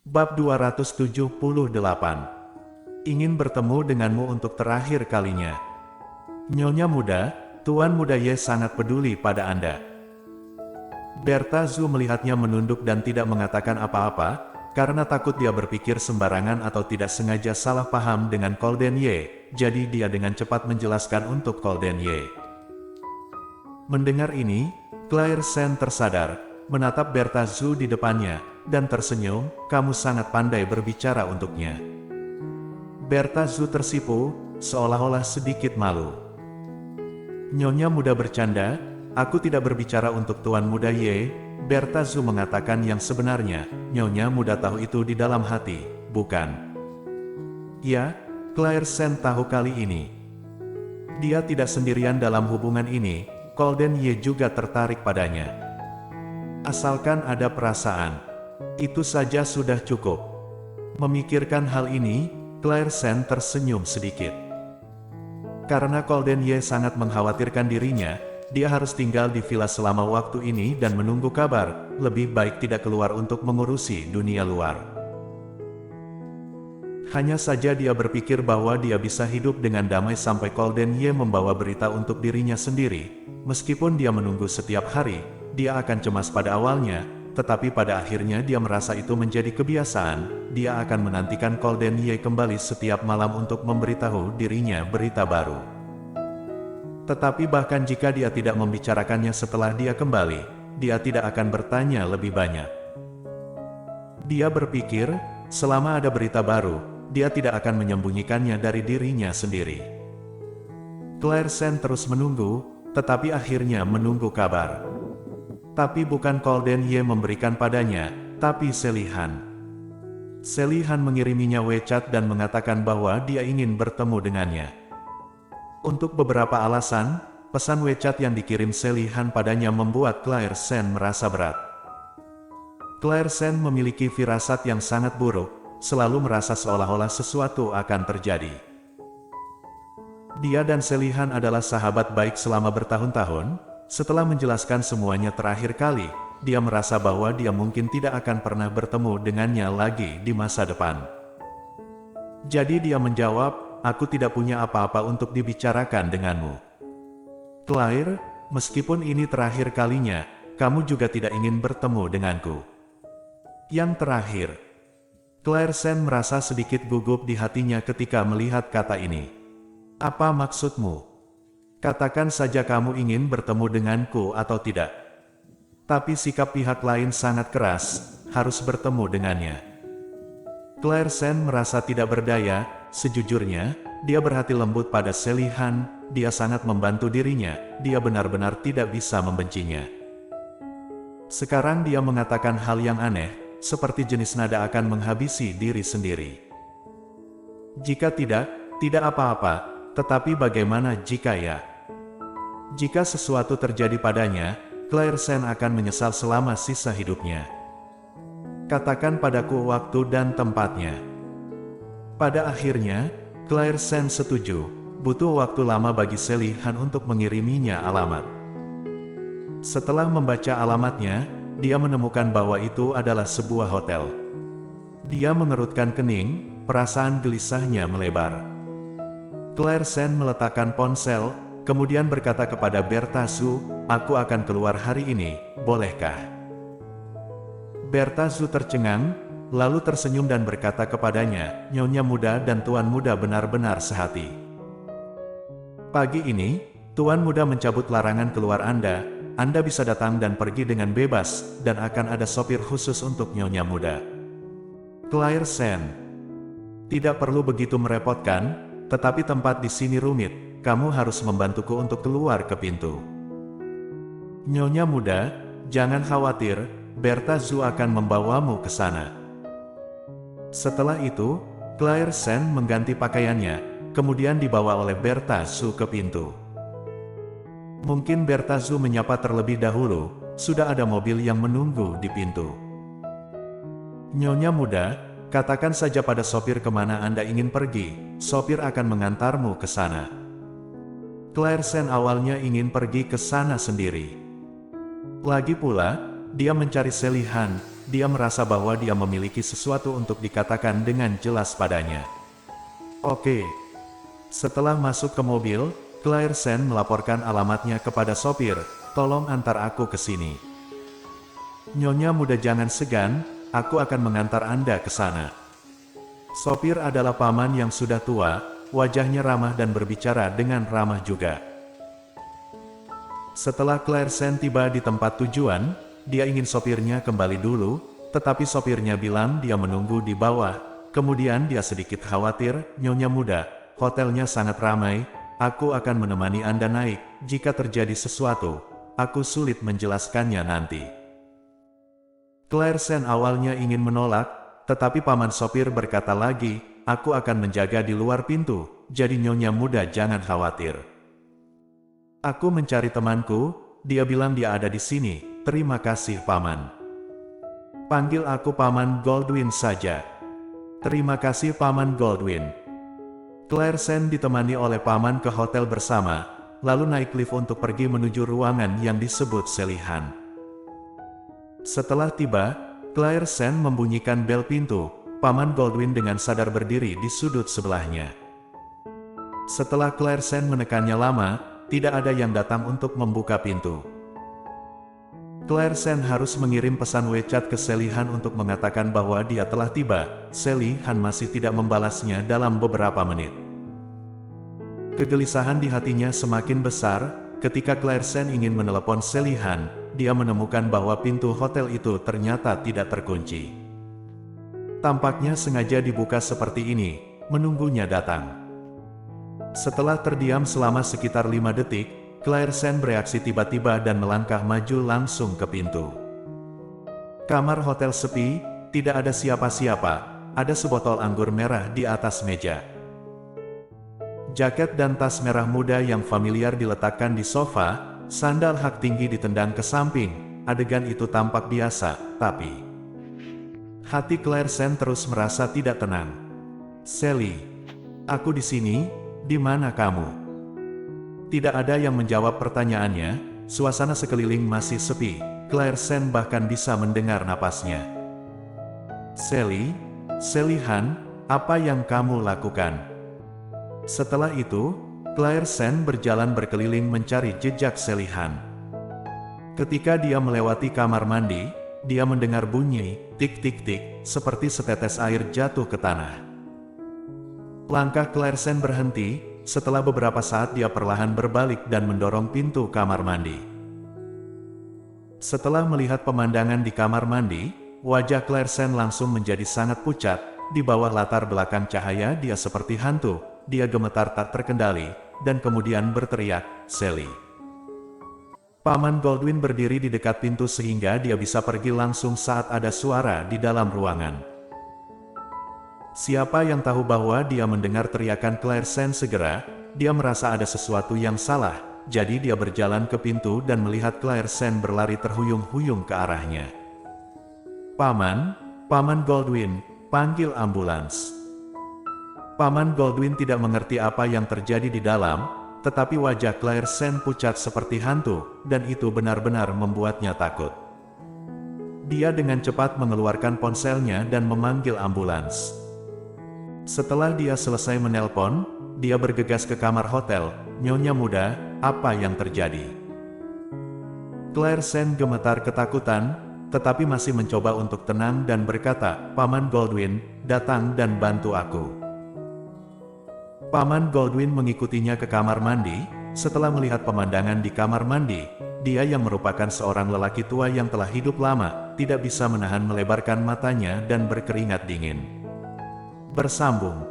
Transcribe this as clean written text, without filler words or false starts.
Bab 278. Ingin bertemu denganmu untuk terakhir kalinya. Nyonya muda, Tuan Muda Ye sangat peduli pada Anda. Berta Zhu melihatnya menunduk dan tidak mengatakan apa-apa, karena takut dia berpikir sembarangan atau tidak sengaja salah paham dengan Golden Ye, jadi dia dengan cepat menjelaskan untuk Golden Ye. Mendengar ini, Claire Sen tersadar, menatap Berta Zhu di depannya, dan tersenyum, kamu sangat pandai berbicara untuknya. Berta Zhu tersipu, seolah-olah sedikit malu. Nyonya muda bercanda, aku tidak berbicara untuk Tuan Muda Ye. Berta Zhu mengatakan yang sebenarnya, Nyonya muda tahu itu di dalam hati, bukan? Ya, Claire Sen tahu kali ini. Dia tidak sendirian dalam hubungan ini, Golden Ye juga tertarik padanya. Asalkan ada perasaan, itu saja sudah cukup. Memikirkan hal ini, Claire Sen tersenyum sedikit. Karena Golden Ye sangat mengkhawatirkan dirinya, dia harus tinggal di villa selama waktu ini dan menunggu kabar, lebih baik tidak keluar untuk mengurusi dunia luar. Hanya saja dia berpikir bahwa dia bisa hidup dengan damai sampai Golden Ye membawa berita untuk dirinya sendiri. Meskipun dia menunggu setiap hari, dia akan cemas pada awalnya, tetapi pada akhirnya dia merasa itu menjadi kebiasaan. Dia akan menantikan Golden Ye kembali setiap malam untuk memberitahu dirinya berita baru. Tetapi bahkan jika dia tidak membicarakannya setelah dia kembali, dia tidak akan bertanya lebih banyak. Dia berpikir, selama ada berita baru, dia tidak akan menyembunyikannya dari dirinya sendiri. Claire Sen terus menunggu, tetapi akhirnya menunggu kabar. Tapi bukan Golden Ye memberikan padanya, tapi Selihan. Selihan mengiriminya WeChat dan mengatakan bahwa dia ingin bertemu dengannya. Untuk beberapa alasan, pesan WeChat yang dikirim Selihan padanya membuat Claire Sen merasa berat. Claire Sen memiliki firasat yang sangat buruk, selalu merasa seolah-olah sesuatu akan terjadi. Dia dan Selihan adalah sahabat baik selama bertahun-tahun. Setelah menjelaskan semuanya terakhir kali, dia merasa bahwa dia mungkin tidak akan pernah bertemu dengannya lagi di masa depan. Jadi dia menjawab, aku tidak punya apa-apa untuk dibicarakan denganmu. Claire, meskipun ini terakhir kalinya, kamu juga tidak ingin bertemu denganku. Yang terakhir. Claire Sen merasa sedikit gugup di hatinya ketika melihat kata ini. Apa maksudmu? Katakan saja kamu ingin bertemu denganku atau tidak. Tapi sikap pihak lain sangat keras, harus bertemu dengannya. Claire Sen merasa tidak berdaya, sejujurnya, dia berhati lembut pada Selihan, dia sangat membantu dirinya, dia benar-benar tidak bisa membencinya. Sekarang dia mengatakan hal yang aneh, seperti jenis nada akan menghabisi diri sendiri. Jika tidak apa-apa, tetapi bagaimana jika ya? Jika sesuatu terjadi padanya, Claire Sen akan menyesal selama sisa hidupnya. Katakan padaku waktu dan tempatnya. Pada akhirnya, Claire Sen setuju, butuh waktu lama bagi Selihan untuk mengiriminya alamat. Setelah membaca alamatnya, dia menemukan bahwa itu adalah sebuah hotel. Dia mengerutkan kening, perasaan gelisahnya melebar. Claire Sen meletakkan ponsel, kemudian berkata kepada Berta Zhu, aku akan keluar hari ini, bolehkah? Berta Zhu tercengang, lalu tersenyum dan berkata kepadanya, Nyonya muda dan Tuan muda benar-benar sehati. Pagi ini, Tuan muda mencabut larangan keluar Anda bisa datang dan pergi dengan bebas, dan akan ada sopir khusus untuk Nyonya muda. Claire Sen. Tidak perlu begitu merepotkan, tetapi tempat di sini rumit. Kamu harus membantuku untuk keluar ke pintu. Nyonya muda, jangan khawatir, Berta Zhu akan membawamu ke sana. Setelah itu, Claire Sen mengganti pakaiannya, kemudian dibawa oleh Berta Zhu ke pintu. Mungkin Berta Zhu menyapa terlebih dahulu, sudah ada mobil yang menunggu di pintu. Nyonya muda, katakan saja pada sopir kemana Anda ingin pergi, sopir akan mengantarmu ke sana. Claire Sen awalnya ingin pergi ke sana sendiri. Lagi pula, dia mencari Selihan, dia merasa bahwa dia memiliki sesuatu untuk dikatakan dengan jelas padanya. Oke. Setelah masuk ke mobil, Clairsen melaporkan alamatnya kepada sopir, "Tolong antar aku ke sini." "Nyonya muda jangan segan, aku akan mengantar Anda ke sana." Sopir adalah paman yang sudah tua, wajahnya ramah dan berbicara dengan ramah juga. Setelah Clairsen tiba di tempat tujuan, dia ingin sopirnya kembali dulu, tetapi sopirnya bilang dia menunggu di bawah. Kemudian dia sedikit khawatir, "Nyonya muda, hotelnya sangat ramai, aku akan menemani Anda naik, jika terjadi sesuatu, aku sulit menjelaskannya nanti." Clairsen awalnya ingin menolak, tetapi paman sopir berkata lagi, "Aku akan menjaga di luar pintu, jadi Nyonya muda jangan khawatir." "Aku mencari temanku, dia bilang dia ada di sini, terima kasih paman." "Panggil aku Paman Goldwyn saja." "Terima kasih Paman Goldwyn." Clairsen ditemani oleh paman ke hotel bersama, lalu naik lift untuk pergi menuju ruangan yang disebut Selihan. Setelah tiba, Clairsen membunyikan bel pintu. Paman Goldwyn dengan sadar berdiri di sudut sebelahnya. Setelah Clairsen menekannya lama, tidak ada yang datang untuk membuka pintu. Clairsen harus mengirim pesan WeChat ke Selihan untuk mengatakan bahwa dia telah tiba. Selihan masih tidak membalasnya dalam beberapa menit. Kegelisahan di hatinya semakin besar, ketika Clairsen ingin menelepon Selihan, dia menemukan bahwa pintu hotel itu ternyata tidak terkunci. Tampaknya sengaja dibuka seperti ini, menunggunya datang. Setelah terdiam selama sekitar 5 detik, Clairsen bereaksi tiba-tiba dan melangkah maju langsung ke pintu. Kamar hotel sepi, tidak ada siapa-siapa, ada sebotol anggur merah di atas meja. Jaket dan tas merah muda yang familiar diletakkan di sofa, sandal hak tinggi ditendang ke samping. Adegan itu tampak biasa, tapi hati Clairsen terus merasa tidak tenang. "Sally, aku di sini, di mana kamu?" Tidak ada yang menjawab pertanyaannya, suasana sekeliling masih sepi, Clairsen bahkan bisa mendengar napasnya. "Sally, Selihan, apa yang kamu lakukan?" Setelah itu, Clairsen berjalan berkeliling mencari jejak Selihan. Ketika dia melewati kamar mandi, dia mendengar bunyi, tik-tik-tik, seperti setetes air jatuh ke tanah. Langkah Clairsen berhenti, setelah beberapa saat dia perlahan berbalik dan mendorong pintu kamar mandi. Setelah melihat pemandangan di kamar mandi, wajah Clairsen langsung menjadi sangat pucat, di bawah latar belakang cahaya dia seperti hantu. Dia gemetar tak terkendali, dan kemudian berteriak, "Sally!" Paman Goldwyn berdiri di dekat pintu sehingga dia bisa pergi langsung saat ada suara di dalam ruangan. Siapa yang tahu bahwa dia mendengar teriakan Clairsen segera, dia merasa ada sesuatu yang salah, jadi dia berjalan ke pintu dan melihat Clairsen berlari terhuyung-huyung ke arahnya. Paman Goldwyn, panggil ambulans." Paman Goldwyn tidak mengerti apa yang terjadi di dalam, tetapi wajah Clairsen pucat seperti hantu, dan itu benar-benar membuatnya takut. Dia dengan cepat mengeluarkan ponselnya dan memanggil ambulans. Setelah dia selesai menelpon, dia bergegas ke kamar hotel. "Nyonya muda, apa yang terjadi?" Clairsen gemetar ketakutan, tetapi masih mencoba untuk tenang dan berkata, "Paman Goldwyn, datang dan bantu aku." Paman Goldwyn mengikutinya ke kamar mandi. Setelah melihat pemandangan di kamar mandi, dia yang merupakan seorang lelaki tua yang telah hidup lama, tidak bisa menahan melebarkan matanya dan berkeringat dingin. Bersambung.